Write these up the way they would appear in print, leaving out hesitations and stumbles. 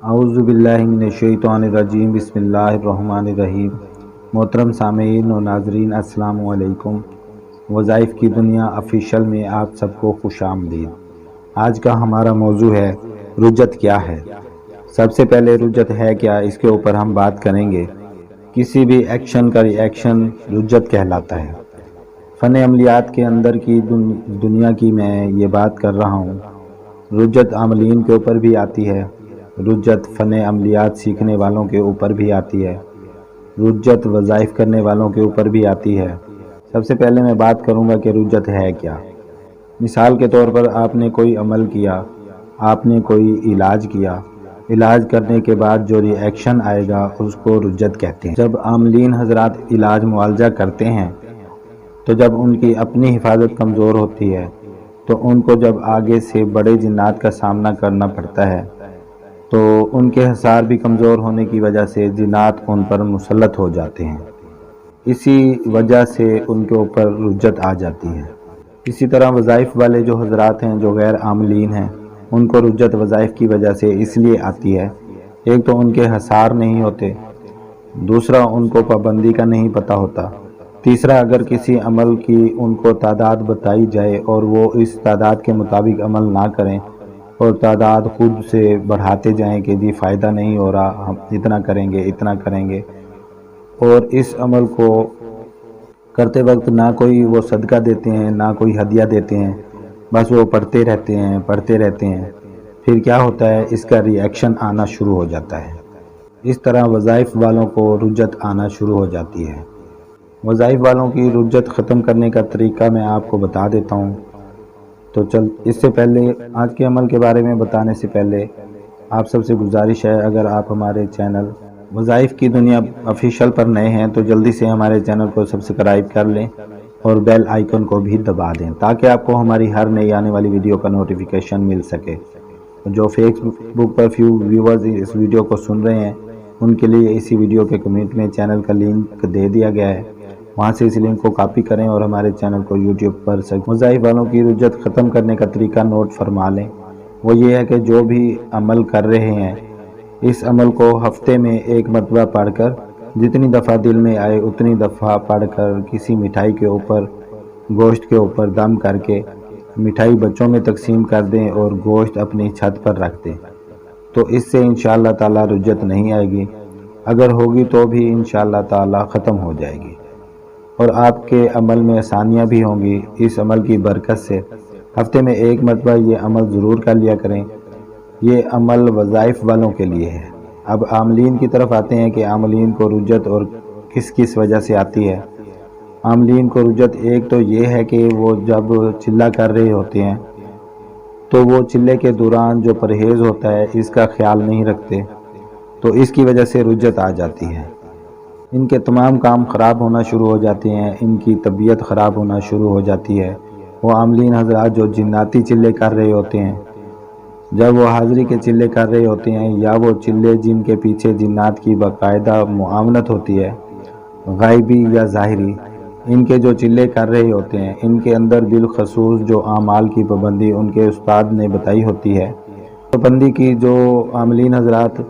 اعوذ باللہ من الشیطان الرجیم بسم اللہ الرحمن الرحیم۔ محترم سامعین و ناظرین السلام علیکم۔ وظائف کی دنیا آفیشیل میں آپ سب کو خوش آمدید۔ آج کا ہمارا موضوع ہے رجت کیا ہے۔ سب سے پہلے رجت ہے کیا، اس کے اوپر ہم بات کریں گے۔ کسی بھی ایکشن کا ری ایکشن رجت کہلاتا ہے۔ فن عملیات کے اندر کی دنیا کی میں یہ بات کر رہا ہوں۔ رجت عاملین کے اوپر بھی آتی ہے، رجت فن عملیات سیکھنے والوں کے اوپر بھی آتی ہے، رجت وظائف کرنے والوں کے اوپر بھی آتی ہے۔ سب سے پہلے میں بات کروں گا کہ رجت ہے کیا۔ مثال کے طور پر آپ نے کوئی عمل کیا، آپ نے کوئی علاج کیا، علاج کرنے کے بعد جو ری ایکشن آئے گا اس کو رجت کہتے ہیں۔ جب عاملین حضرات علاج معالجہ کرتے ہیں تو جب ان کی اپنی حفاظت کمزور ہوتی ہے تو ان کو جب آگے سے بڑے جنات کا سامنا کرنا پڑتا ہے تو ان کے حصار بھی کمزور ہونے کی وجہ سے جنات ان پر مسلط ہو جاتے ہیں، اسی وجہ سے ان کے اوپر رجت آ جاتی ہے۔ اسی طرح وظائف والے جو حضرات ہیں جو غیر عاملین ہیں ان کو رجت وظائف کی وجہ سے اس لیے آتی ہے، ایک تو ان کے حصار نہیں ہوتے، دوسرا ان کو پابندی کا نہیں پتہ ہوتا، تیسرا اگر کسی عمل کی ان کو تعداد بتائی جائے اور وہ اس تعداد کے مطابق عمل نہ کریں اور تعداد خود سے بڑھاتے جائیں کہ جی فائدہ نہیں ہو رہا، ہم اتنا کریں گے اتنا کریں گے، اور اس عمل کو کرتے وقت نہ کوئی وہ صدقہ دیتے ہیں نہ کوئی ہدیہ دیتے ہیں، بس وہ پڑھتے رہتے ہیں، پھر کیا ہوتا ہے، اس کا ری ایکشن آنا شروع ہو جاتا ہے۔ اس طرح وظائف والوں کو رجت آنا شروع ہو جاتی ہے۔ وظائف والوں کی رجت ختم کرنے کا طریقہ میں آپ کو بتا دیتا ہوں۔ تو اس سے پہلے آج کے عمل کے بارے میں بتانے سے پہلے آپ سب سے گزارش ہے، اگر آپ ہمارے چینل وظائف کی دنیا آفیشیل پر نئے ہیں تو جلدی سے ہمارے چینل کو سبسکرائب کر لیں اور بیل آئیکن کو بھی دبا دیں تاکہ آپ کو ہماری ہر نئی آنے والی ویڈیو کا نوٹیفیکیشن مل سکے۔ جو فیس بک پر فیو ویورز اس ویڈیو کو سن رہے ہیں ان کے لیے اسی ویڈیو کے کمنٹ میں چینل کا لنک دے دیا گیا ہے، وہاں سے اس لنک کو کاپی کریں اور ہمارے چینل کو یوٹیوب پر وظائف والوں کی رجت ختم کرنے کا طریقہ نوٹ فرما لیں۔ وہ یہ ہے کہ جو بھی عمل کر رہے ہیں اس عمل کو ہفتے میں ایک مرتبہ پڑھ کر، جتنی دفعہ دل میں آئے اتنی دفعہ پڑھ کر کسی مٹھائی کے اوپر گوشت کے اوپر دم کر کے مٹھائی بچوں میں تقسیم کر دیں اور گوشت اپنی چھت پر رکھ دیں، تو اس سے انشاءاللہ تعالی رجت نہیں آئے گی، اگر ہوگی تو بھی انشاءاللہ تعالی ختم ہو جائے گی اور آپ کے عمل میں آسانیاں بھی ہوں گی۔ اس عمل کی برکت سے ہفتے میں ایک مرتبہ یہ عمل ضرور کر لیا کریں۔ یہ عمل وظائف والوں کے لیے ہے۔ اب عاملین کی طرف آتے ہیں کہ عاملین کو رجت اور کس وجہ سے آتی ہے۔ عاملین کو رجت ایک تو یہ ہے کہ وہ جب چلہ کر رہے ہوتے ہیں تو وہ چلے کے دوران جو پرہیز ہوتا ہے اس کا خیال نہیں رکھتے، تو اس کی وجہ سے رجت آ جاتی ہے۔ ان کے تمام کام خراب ہونا شروع ہو جاتے ہیں، ان کی طبیعت خراب ہونا شروع ہو جاتی ہے۔ وہ عاملین حضرات جو جناتی چلے کر رہے ہوتے ہیں، جب وہ حاضری کے چلے کر رہے ہوتے ہیں یا وہ چلے جن کے پیچھے جنات کی باقاعدہ معاونت ہوتی ہے، غائبی یا ظاہری، ان کے جو چلے کر رہے ہوتے ہیں ان کے اندر بالخصوص جو اعمال کی پابندی ان کے استاد نے بتائی ہوتی ہے، پابندی کی جو عاملین حضرات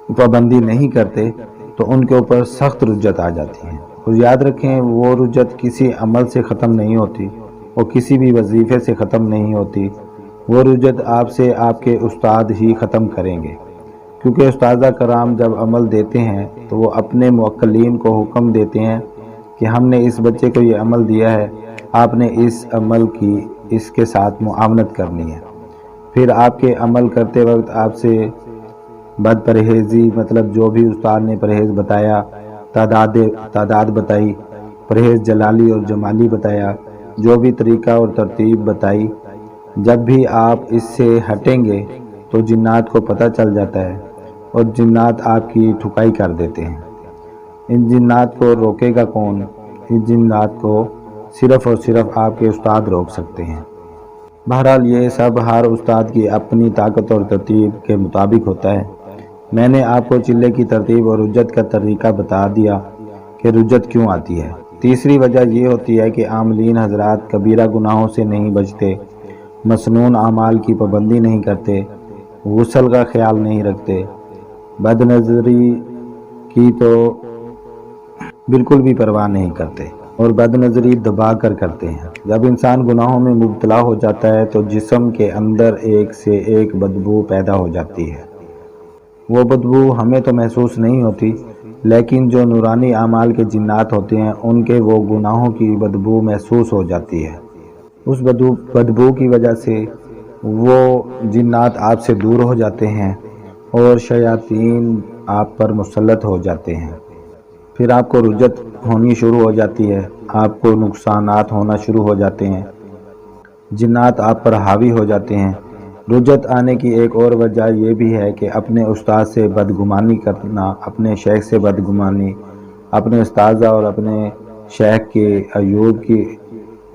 پابندی نہیں کرتے تو ان کے اوپر سخت رجت آ جاتی ہے۔ اور یاد رکھیں وہ رجت کسی عمل سے ختم نہیں ہوتی، وہ کسی بھی وظیفے سے ختم نہیں ہوتی، وہ رجت آپ سے آپ کے استاد ہی ختم کریں گے، کیونکہ استاذہ کرام جب عمل دیتے ہیں تو وہ اپنے موکلین کو حکم دیتے ہیں کہ ہم نے اس بچے کو یہ عمل دیا ہے، آپ نے اس عمل کی اس کے ساتھ معاونت کرنی ہے۔ پھر آپ کے عمل کرتے وقت آپ سے بد پرہیزی، مطلب جو بھی استاد نے پرہیز بتایا، تعداد بتائی، پرہیز جلالی اور جمالی بتایا، جو بھی طریقہ اور ترتیب بتائی، جب بھی آپ اس سے ہٹیں گے تو جنات کو پتہ چل جاتا ہے اور جنات آپ کی ٹھکائی کر دیتے ہیں۔ ان جنات کو روکے گا کون؟ ان جنات کو صرف اور صرف آپ کے استاد روک سکتے ہیں۔ بہرحال یہ سب ہر استاد کی اپنی طاقت اور ترتیب کے مطابق ہوتا ہے۔ میں نے آپ کو چلے کی ترتیب اور رجت کا طریقہ بتا دیا کہ رجت کیوں آتی ہے۔ تیسری وجہ یہ ہوتی ہے کہ عاملین حضرات کبیرہ گناہوں سے نہیں بچتے، مسنون اعمال کی پابندی نہیں کرتے، غسل کا خیال نہیں رکھتے، بد نظری کی تو بالکل بھی پرواہ نہیں کرتے اور بد نظری دبا کر کرتے ہیں۔ جب انسان گناہوں میں مبتلا ہو جاتا ہے تو جسم کے اندر ایک سے ایک بدبو پیدا ہو جاتی ہے۔ وہ بدبو ہمیں تو محسوس نہیں ہوتی، لیکن جو نورانی اعمال کے جنات ہوتے ہیں ان کے وہ گناہوں کی بدبو محسوس ہو جاتی ہے۔ اس بدبو کی وجہ سے وہ جنات آپ سے دور ہو جاتے ہیں اور شیاطین آپ پر مسلط ہو جاتے ہیں۔ پھر آپ کو رجت ہونی شروع ہو جاتی ہے، آپ کو نقصانات ہونا شروع ہو جاتے ہیں، جنات آپ پر حاوی ہو جاتے ہیں۔ رجت آنے کی ایک اور وجہ یہ بھی ہے کہ اپنے استاد سے بدگمانی کرنا، اپنے شیخ سے بدگمانی، اپنے استاذہ اور اپنے شیخ کے ایوب کی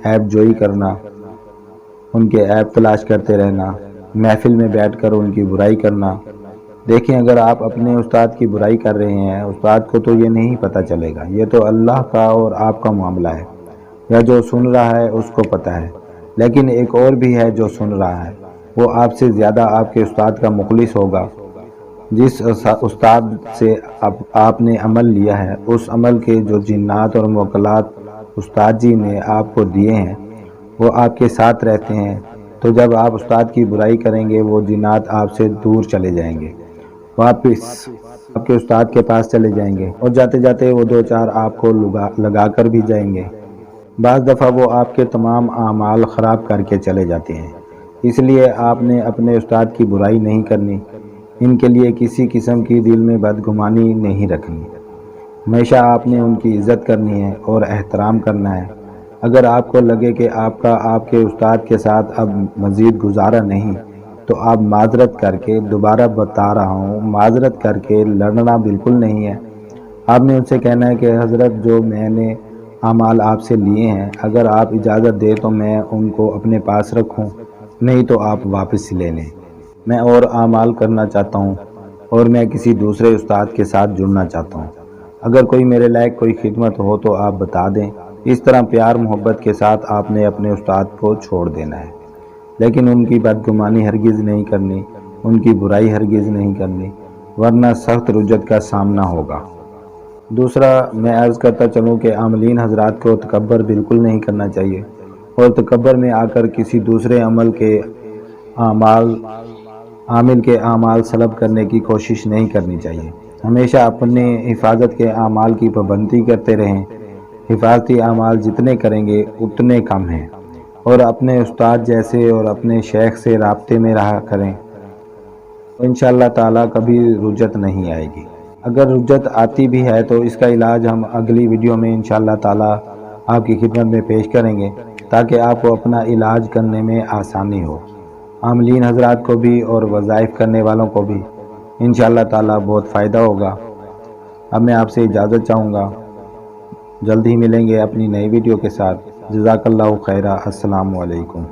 عیب جوئی کرنا، ان کے عیب تلاش کرتے رہنا، محفل میں بیٹھ کر ان کی برائی کرنا۔ دیکھیں، اگر آپ اپنے استاد کی برائی کر رہے ہیں، استاد کو تو یہ نہیں پتہ چلے گا، یہ تو اللہ کا اور آپ کا معاملہ ہے، یا جو سن رہا ہے اس کو پتہ ہے۔ لیکن ایک اور بھی ہے جو سن رہا ہے، وہ آپ سے زیادہ آپ کے استاد کا مخلص ہوگا۔ جس استاد سے آپ نے عمل لیا ہے، اس عمل کے جو جنات اور موکلات استاد جی نے آپ کو دیے ہیں وہ آپ کے ساتھ رہتے ہیں، تو جب آپ استاد کی برائی کریں گے وہ جنات آپ سے دور چلے جائیں گے، واپس آپ کے استاد کے پاس چلے جائیں گے، اور جاتے جاتے وہ دو چار آپ کو لگا کر بھی جائیں گے۔ بعض دفعہ وہ آپ کے تمام اعمال خراب کر کے چلے جاتے ہیں۔ اس لیے آپ نے اپنے استاد کی برائی نہیں کرنی، ان کے لیے کسی قسم کی دل میں بدگمانی نہیں رکھنی، ہمیشہ آپ نے ان کی عزت کرنی ہے اور احترام کرنا ہے۔ اگر آپ کو لگے کہ آپ کا آپ کے استاد کے ساتھ اب مزید گزارا نہیں، تو آپ معذرت کر کے، دوبارہ بتا رہا ہوں، معذرت کر کے لڑنا بالکل نہیں ہے۔ آپ نے ان سے کہنا ہے کہ حضرت جو میں نے اعمال آپ سے لیے ہیں، اگر آپ اجازت دیں تو میں ان کو اپنے پاس رکھوں، نہیں تو آپ واپس لے لیں، میں اور اعمال کرنا چاہتا ہوں اور میں کسی دوسرے استاد کے ساتھ جڑنا چاہتا ہوں۔ اگر کوئی میرے لائق کوئی خدمت ہو تو آپ بتا دیں۔ اس طرح پیار محبت کے ساتھ آپ نے اپنے استاد کو چھوڑ دینا ہے، لیکن ان کی بدگمانی ہرگز نہیں کرنی، ان کی برائی ہرگز نہیں کرنی، ورنہ سخت رجت کا سامنا ہوگا۔ دوسرا، میں عرض کرتا چلوں کہ عاملین حضرات کو تکبر بالکل نہیں کرنا چاہیے، اور تکبر میں آ کر کسی دوسرے عامل کے اعمال سلب کرنے کی کوشش نہیں کرنی چاہیے۔ ہمیشہ اپنے حفاظت کے اعمال کی پابندی کرتے رہیں، حفاظتی اعمال جتنے کریں گے اتنے کم ہیں، اور اپنے استاد جیسے اور اپنے شیخ سے رابطے میں رہا کریں، انشاءاللہ تعالیٰ کبھی رجت نہیں آئے گی۔ اگر رجت آتی بھی ہے تو اس کا علاج ہم اگلی ویڈیو میں انشاءاللہ تعالیٰ آپ کی خدمت میں پیش کریں گے، تاکہ آپ کو اپنا علاج کرنے میں آسانی ہو، عاملین حضرات کو بھی اور وظائف کرنے والوں کو بھی انشاءاللہ تعالیٰ بہت فائدہ ہوگا۔ اب میں آپ سے اجازت چاہوں گا، جلد ہی ملیں گے اپنی نئی ویڈیو کے ساتھ۔ جزاک اللہ خیرہ۔ السلام علیکم۔